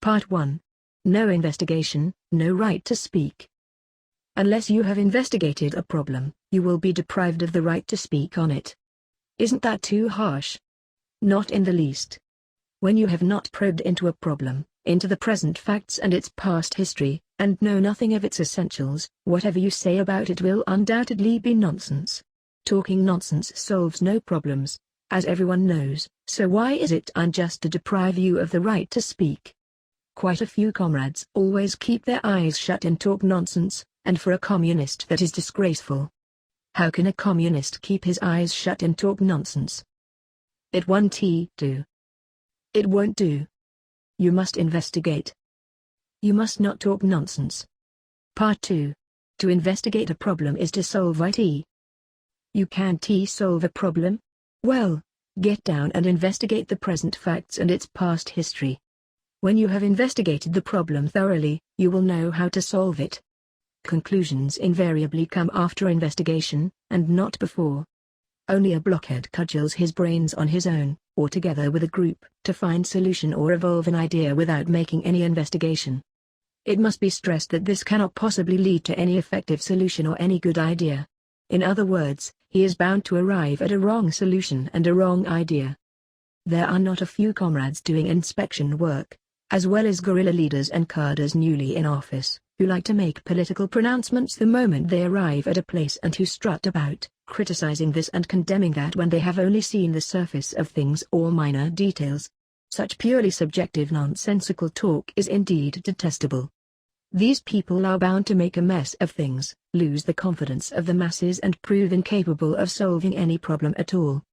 Part 1. No investigation, no right to speak. Unless you have investigated a problem, you will be deprived of the right to speak on it. Isn't that too harsh? Not in the least. When you have not probed into a problem, into the present facts and its past history, and know nothing of its essentials, whatever you say about it will undoubtedly be nonsense. Talking nonsense solves no problems, as everyone knows, so why is it unjust to deprive you of the right to speak? Quite a few comrades always keep their eyes shut and talk nonsense, and for a communist that is disgraceful. How can a communist keep his eyes shut and talk nonsense? It won't do. It won't do. You must investigate. You must not talk nonsense. Part 2. To investigate a problem is to solve it. You can't solve a problem? Well, get down and investigate the present facts and its past history. When you have investigated the problem thoroughly, you will know how to solve it. Conclusions invariably come after investigation, and not before. Only a blockhead cudgels his brains on his own, or together with a group, to find solution or evolve an idea without making any investigation. It must be stressed that this cannot possibly lead to any effective solution or any good idea. In other words, he is bound to arrive at a wrong solution and a wrong idea. There are not a few comrades doing inspection work, as well as guerrilla leaders and cadres newly in office, who like to make political pronouncements the moment they arrive at a place and who strut about, criticizing this and condemning that when they have only seen the surface of things or minor details. Such purely subjective nonsensical talk is indeed detestable. These people are bound to make a mess of things, lose the confidence of the masses and prove incapable of solving any problem at all.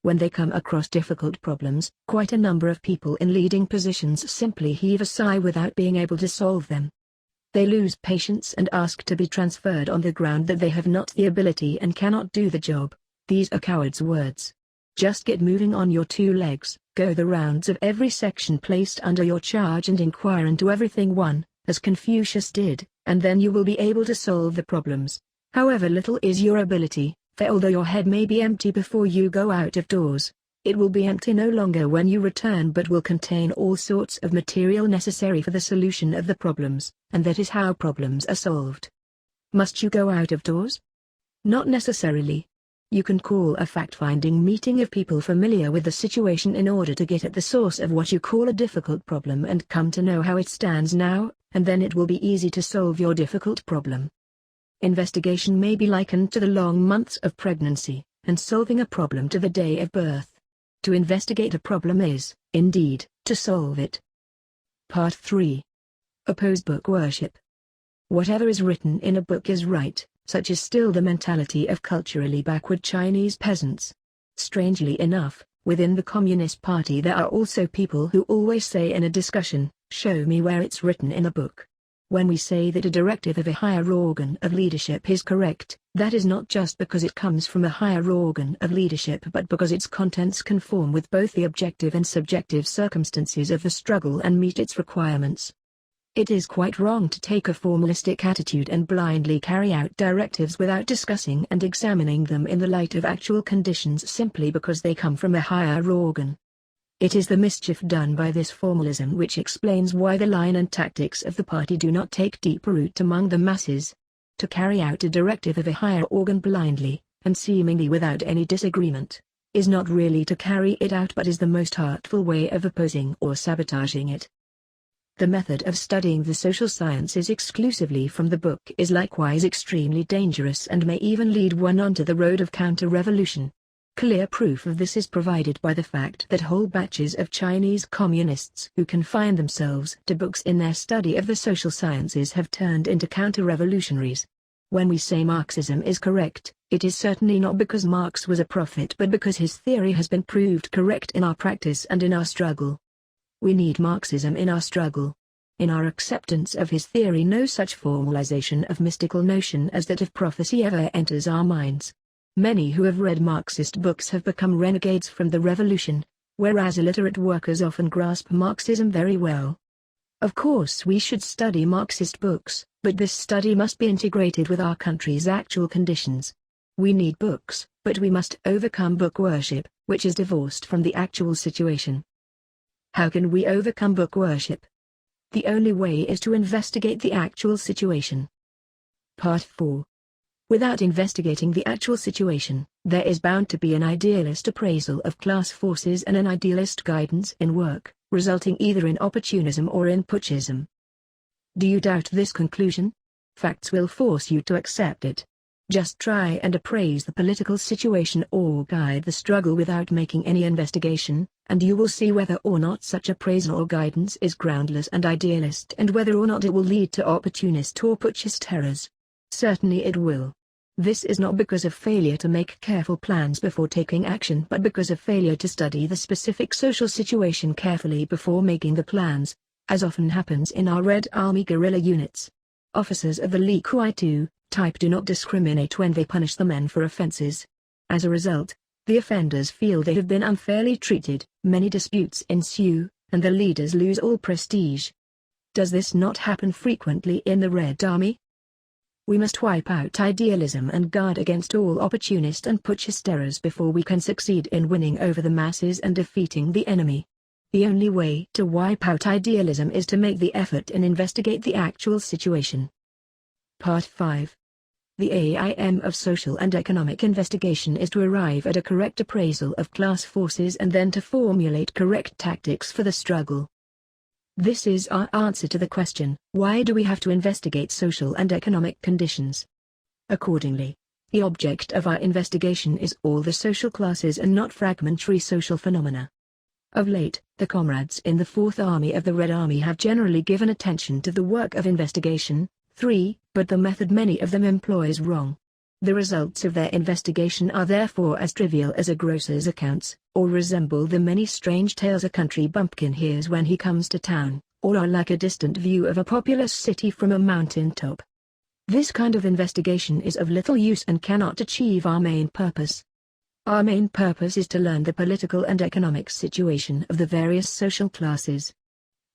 When they come across difficult problems, quite a number of people in leading positions simply heave a sigh without being able to solve them. They lose patience and ask to be transferred on the ground that they have not the ability and cannot do the job. These are cowards' words. Just get moving on your two legs, go the rounds of every section placed under your charge and inquire into everything one, as Confucius did, and then you will be able to solve the problems. However little is your ability, for although your head may be empty before you go out of doors, it will be empty no longer when you return but will contain all sorts of material necessary for the solution of the problems, and that is how problems are solved. Must you go out of doors? Not necessarily. You can call a fact-finding meeting of people familiar with the situation in order to get at the source of what you call a difficult problem and come to know how it stands now, and then it will be easy to solve your difficult problem. Investigation may be likened to the long months of pregnancy, and solving a problem to the day of birth. To investigate a problem is, indeed, to solve it. Part 3. Oppose book worship. Whatever is written in a book is right, such is still the mentality of culturally backward Chinese peasants. Strangely enough, within the Communist Party there are also people who always say in a discussion, "Show me where it's written in a book." When we say that a directive of a higher organ of leadership is correct, that is not just because it comes from a higher organ of leadership but because its contents conform with both the objective and subjective circumstances of the struggle and meet its requirements. It is quite wrong to take a formalistic attitude and blindly carry out directives without discussing and examining them in the light of actual conditions simply because they come from a higher organ. It is the mischief done by this formalism which explains why the line and tactics of the party do not take deep root among the masses. To carry out a directive of a higher organ blindly, and seemingly without any disagreement, is not really to carry it out but is the most artful way of opposing or sabotaging it. The method of studying the social sciences exclusively from the book is likewise extremely dangerous and may even lead one onto the road of counter-revolution. Clear proof of this is provided by the fact that whole batches of Chinese communists who confine themselves to books in their study of the social sciences have turned into counter-revolutionaries. When we say Marxism is correct, it is certainly not because Marx was a prophet but because his theory has been proved correct in our practice and in our struggle. We need Marxism in our struggle. In our acceptance of his theory no such formalization of mystical notion as that of prophecy ever enters our minds. Many who have read Marxist books have become renegades from the revolution, whereas illiterate workers often grasp Marxism very well. Of course we should study Marxist books, but this study must be integrated with our country's actual conditions. We need books, but we must overcome book worship, which is divorced from the actual situation. How can we overcome book worship? The only way is to investigate the actual situation. Part 4. Without investigating the actual situation, there is bound to be an idealist appraisal of class forces and an idealist guidance in work, resulting either in opportunism or in putschism. Do you doubt this conclusion? Facts will force you to accept it. Just try and appraise the political situation or guide the struggle without making any investigation, and you will see whether or not such appraisal or guidance is groundless and idealist, and whether or not it will lead to opportunist or putschist errors. Certainly it will. This is not because of failure to make careful plans before taking action, but because of failure to study the specific social situation carefully before making the plans, as often happens in our Red Army guerrilla units. Officers of the Lee Kuai-tu type do not discriminate when they punish the men for offenses. As a result, the offenders feel they have been unfairly treated, many disputes ensue, and the leaders lose all prestige. Does this not happen frequently in the Red Army? We must wipe out idealism and guard against all opportunist and putschist errors before we can succeed in winning over the masses and defeating the enemy. The only way to wipe out idealism is to make the effort and investigate the actual situation. Part 5. The aim of social and economic investigation is to arrive at a correct appraisal of class forces and then to formulate correct tactics for the struggle. This is our answer to the question, why do we have to investigate social and economic conditions? Accordingly, the object of our investigation is all the social classes and not fragmentary social phenomena. Of late, the comrades in the Fourth Army of the Red Army have generally given attention to the work of investigation, but the method many of them employ is wrong. The results of their investigation are therefore as trivial as a grocer's accounts, or resemble the many strange tales a country bumpkin hears when he comes to town, or are like a distant view of a populous city from a mountain top. This kind of investigation is of little use and cannot achieve our main purpose. Our main purpose is to learn the political and economic situation of the various social classes.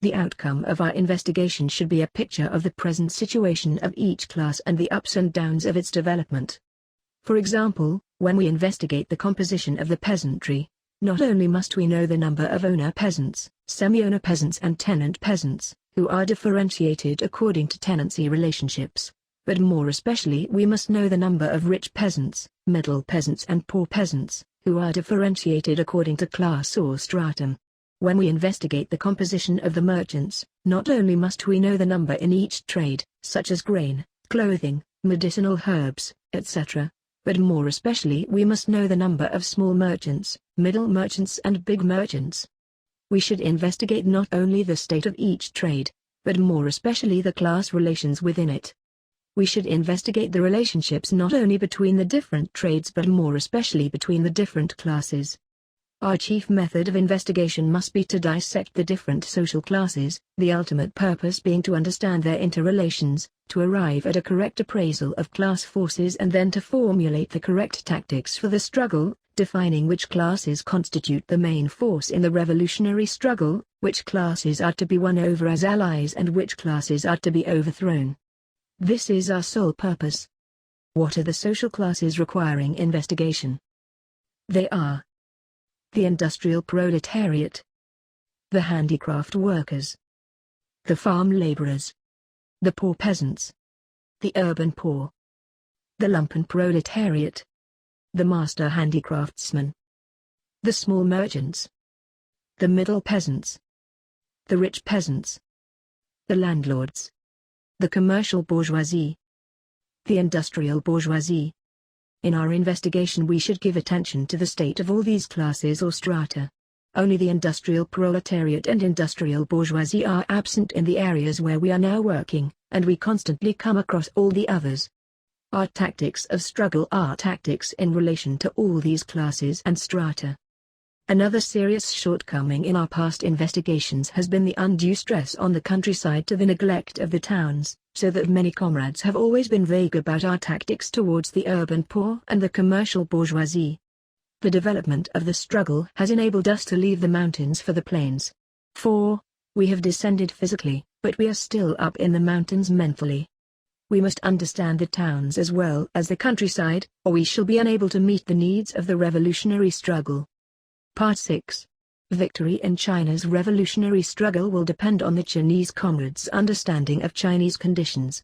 The outcome of our investigation should be a picture of the present situation of each class and the ups and downs of its development. For example, when we investigate the composition of the peasantry, not only must we know the number of owner peasants, semi-owner peasants and tenant peasants, who are differentiated according to tenancy relationships, but more especially we must know the number of rich peasants, middle peasants and poor peasants, who are differentiated according to class or stratum. When we investigate the composition of the merchants, not only must we know the number in each trade, such as grain, clothing, medicinal herbs, etc., but more especially we must know the number of small merchants, middle merchants and big merchants. We should investigate not only the state of each trade, but more especially the class relations within it. We should investigate the relationships not only between the different trades but more especially between the different classes. Our chief method of investigation must be to dissect the different social classes, the ultimate purpose being to understand their interrelations, to arrive at a correct appraisal of class forces and then to formulate the correct tactics for the struggle, defining which classes constitute the main force in the revolutionary struggle, which classes are to be won over as allies and which classes are to be overthrown. This is our sole purpose. What are the social classes requiring investigation? They are the industrial proletariat, the handicraft workers, the farm laborers, the poor peasants, the urban poor, the lumpen proletariat, the master handicraftsmen, the small merchants, the middle peasants, the rich peasants, the landlords, the commercial bourgeoisie, the industrial bourgeoisie. In our investigation we should give attention to the state of all these classes or strata. Only the industrial proletariat and industrial bourgeoisie are absent in the areas where we are now working, and we constantly come across all the others. Our tactics of struggle are tactics in relation to all these classes and strata. Another serious shortcoming in our past investigations has been the undue stress on the countryside to the neglect of the towns, so that many comrades have always been vague about our tactics towards the urban poor and the commercial bourgeoisie. The development of the struggle has enabled us to leave the mountains for the plains. We have descended physically, but we are still up in the mountains mentally. We must understand the towns as well as the countryside, or we shall be unable to meet the needs of the revolutionary struggle. Part 6. Victory in China's revolutionary struggle will depend on the Chinese comrades' understanding of Chinese conditions.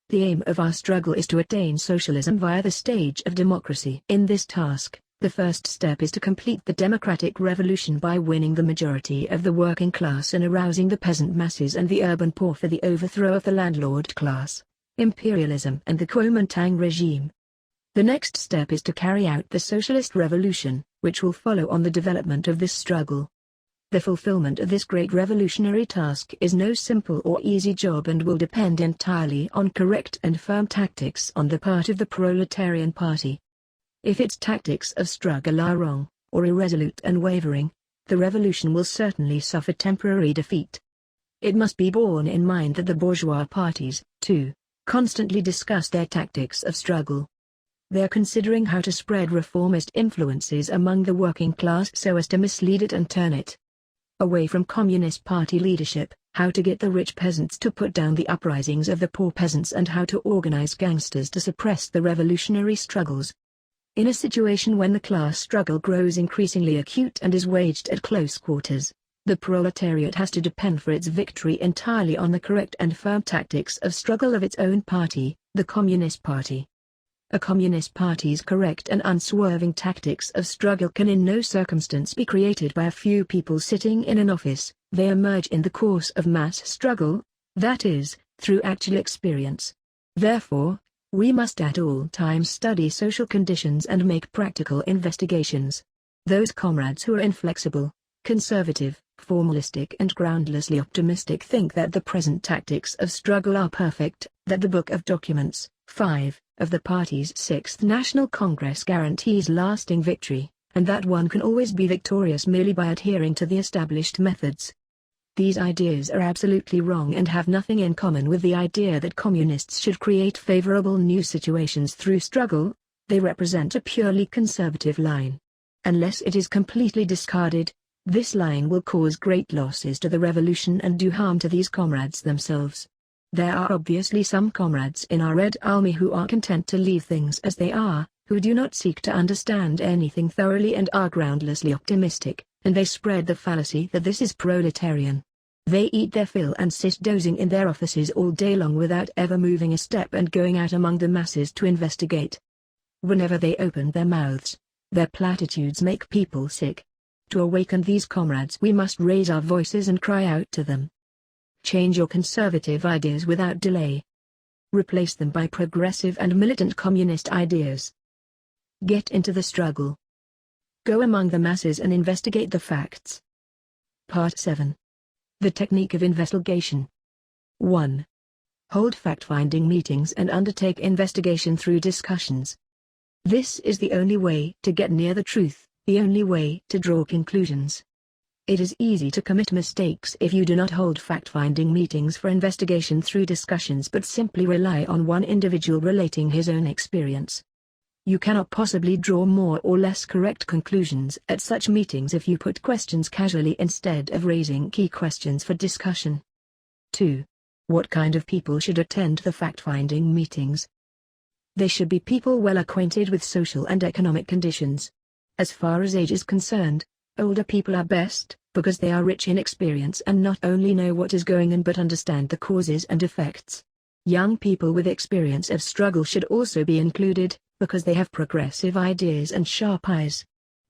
The aim of our struggle is to attain socialism via the stage of democracy. In this task, the first step is to complete the democratic revolution by winning the majority of the working class and arousing the peasant masses and the urban poor for the overthrow of the landlord class, imperialism and the Kuomintang regime. The next step is to carry out the socialist revolution, which will follow on the development of this struggle. The fulfillment of this great revolutionary task is no simple or easy job and will depend entirely on correct and firm tactics on the part of the proletarian party. If its tactics of struggle are wrong, or irresolute and wavering, the revolution will certainly suffer temporary defeat. It must be borne in mind that the bourgeois parties, too, constantly discuss their tactics of struggle. They are considering how to spread reformist influences among the working class so as to mislead it and turn it away from Communist Party leadership, how to get the rich peasants to put down the uprisings of the poor peasants and how to organize gangsters to suppress the revolutionary struggles. In a situation when the class struggle grows increasingly acute and is waged at close quarters, the proletariat has to depend for its victory entirely on the correct and firm tactics of struggle of its own party, the Communist Party. A Communist Party's correct and unswerving tactics of struggle can in no circumstance be created by a few people sitting in an office. They emerge in the course of mass struggle, that is, through actual experience. Therefore, we must at all times study social conditions and make practical investigations. Those comrades who are inflexible, conservative, formalistic and groundlessly optimistic think that the present tactics of struggle are perfect, that the Book of Documents, 5, of the party's 6th National Congress guarantees lasting victory, and that one can always be victorious merely by adhering to the established methods. These ideas are absolutely wrong and have nothing in common with the idea that communists should create favorable new situations through struggle. They represent a purely conservative line. Unless it is completely discarded, this line will cause great losses to the revolution and do harm to these comrades themselves. There are obviously some comrades in our Red Army who are content to leave things as they are, who do not seek to understand anything thoroughly and are groundlessly optimistic, and they spread the fallacy that this is proletarian. They eat their fill and sit dozing in their offices all day long without ever moving a step and going out among the masses to investigate. Whenever they open their mouths, their platitudes make people sick. To awaken these comrades we must raise our voices and cry out to them. Change your conservative ideas without delay. Replace them by progressive and militant communist ideas. Get into the struggle. Go among the masses and investigate the facts. Part 7. The technique of investigation. 1. Hold fact-finding meetings and undertake investigation through discussions. This is the only way to get near the truth, the only way to draw conclusions. It is easy to commit mistakes if you do not hold fact-finding meetings for investigation through discussions but simply rely on one individual relating his own experience. You cannot possibly draw more or less correct conclusions at such meetings if you put questions casually instead of raising key questions for discussion. 2. What kind of people should attend the fact-finding meetings? They should be people well acquainted with social and economic conditions. As far as age is concerned, older people are best, because they are rich in experience and not only know what is going on but understand the causes and effects. Young people with experience of struggle should also be included, because they have progressive ideas and sharp eyes.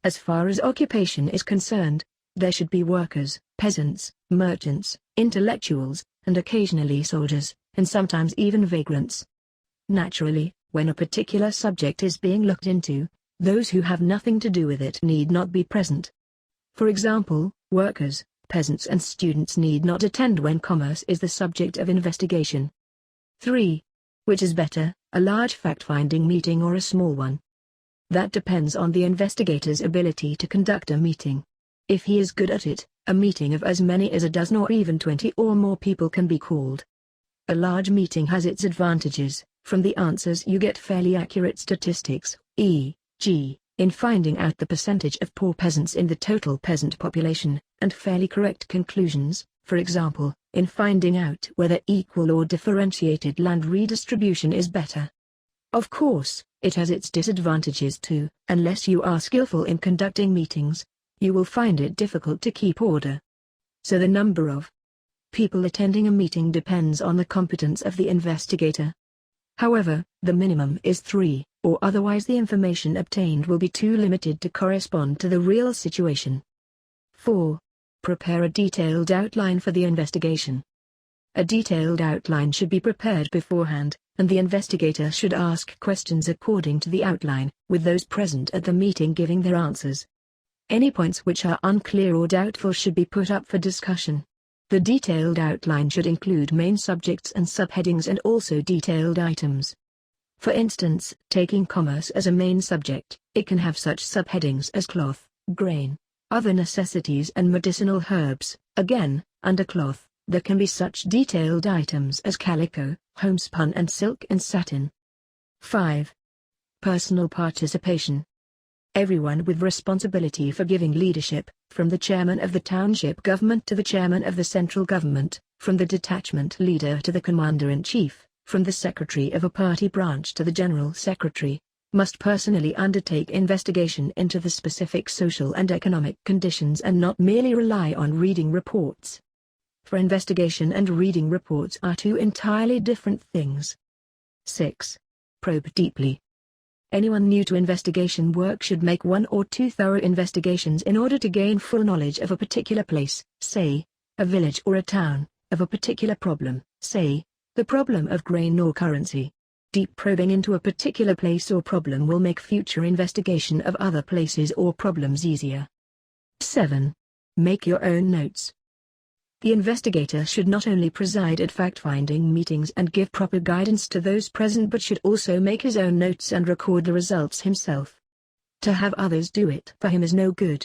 As far as occupation is concerned, there should be workers, peasants, merchants, intellectuals, and occasionally soldiers, and sometimes even vagrants. Naturally, when a particular subject is being looked into, those who have nothing to do with it need not be present. For example, workers, peasants and students need not attend when commerce is the subject of investigation. 3. Which is better, a large fact-finding meeting or a small one? That depends on the investigator's ability to conduct a meeting. If he is good at it, a meeting of as many as a dozen or even 20 or more people can be called. A large meeting has its advantages. From the answers you get fairly accurate statistics, e.g., in finding out the percentage of poor peasants in the total peasant population, and fairly correct conclusions, for example, in finding out whether equal or differentiated land redistribution is better. Of course, it has its disadvantages too, unless you are skillful in conducting meetings. you will find it difficult to keep order. So the number of people attending a meeting depends on the competence of the investigator. However, the minimum is 3, or otherwise the information obtained will be too limited to correspond to the real situation. 4. Prepare a detailed outline for the investigation. A detailed outline should be prepared beforehand, and the investigator should ask questions according to the outline, with those present at the meeting giving their answers. Any points which are unclear or doubtful should be put up for discussion. The detailed outline should include main subjects and subheadings and also detailed items. For instance, taking commerce as a main subject, it can have such subheadings as cloth, grain, other necessities and medicinal herbs. Again, under cloth, there can be such detailed items as calico, homespun and silk and satin. 5. Personal participation. Everyone with responsibility for giving leadership, from the chairman of the township government to the chairman of the central government, from the detachment leader to the commander-in-chief, from the secretary of a party branch to the general secretary, must personally undertake investigation into the specific social and economic conditions and not merely rely on reading reports. For investigation and reading reports are two entirely different things. 6. Probe deeply. Anyone new to investigation work should make 1 or 2 thorough investigations in order to gain full knowledge of a particular place, say, a village or a town, of a particular problem, say, the problem of grain or currency. Deep probing into a particular place or problem will make future investigation of other places or problems easier. 7. Make your own notes. The investigator should not only preside at fact-finding meetings and give proper guidance to those present but should also make his own notes and record the results himself. To have others do it for him is no good.